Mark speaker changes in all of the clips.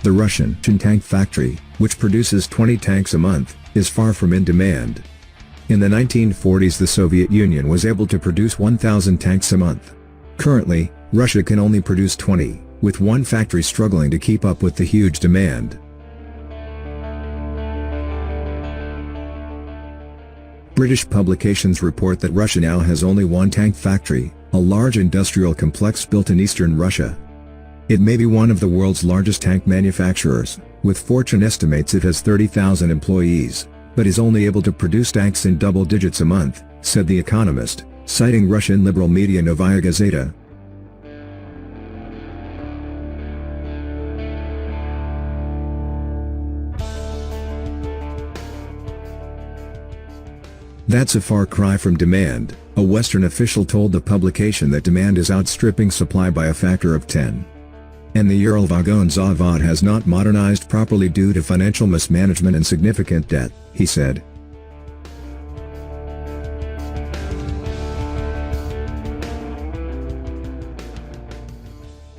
Speaker 1: The Russian tank factory, which produces 20 tanks a month, is far from in demand. In the 1940s the Soviet Union was able to produce 1,000 tanks a month. Currently, Russia can only produce 20, with one factory struggling to keep up with the huge demand. British publications report that Russia now has only one tank factory, a large industrial complex built in eastern Russia. It may be one of the world's largest tank manufacturers, with Fortune estimates it has 30,000 employees, but is only able to produce tanks in double digits a month, said The Economist, citing Russian liberal media Novaya Gazeta. That's a far cry from demand, a Western official told the publication that demand is outstripping supply by a factor of 10. And the UralVagonZavod has not modernized properly due to financial mismanagement and significant debt, he said.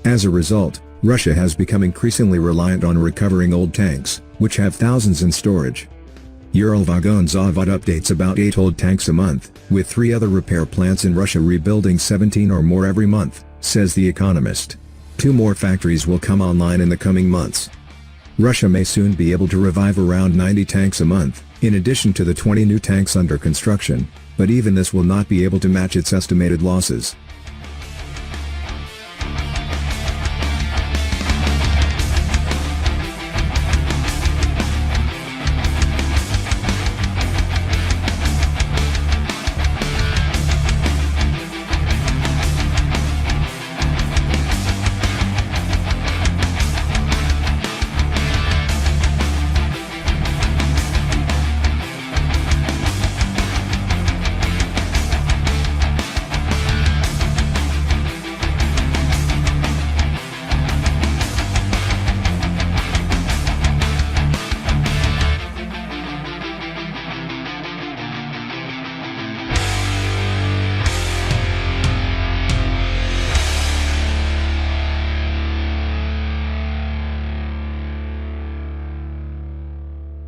Speaker 1: As a result, Russia has become increasingly reliant on recovering old tanks, which have thousands in storage. UralVagonZavod updates about 8 old tanks a month, with 3 other repair plants in Russia rebuilding 17 or more every month, says The Economist. 2 more factories will come online in the coming months. Russia may soon be able to revive around 90 tanks a month, in addition to the 20 new tanks under construction, but even this will not be able to match its estimated losses.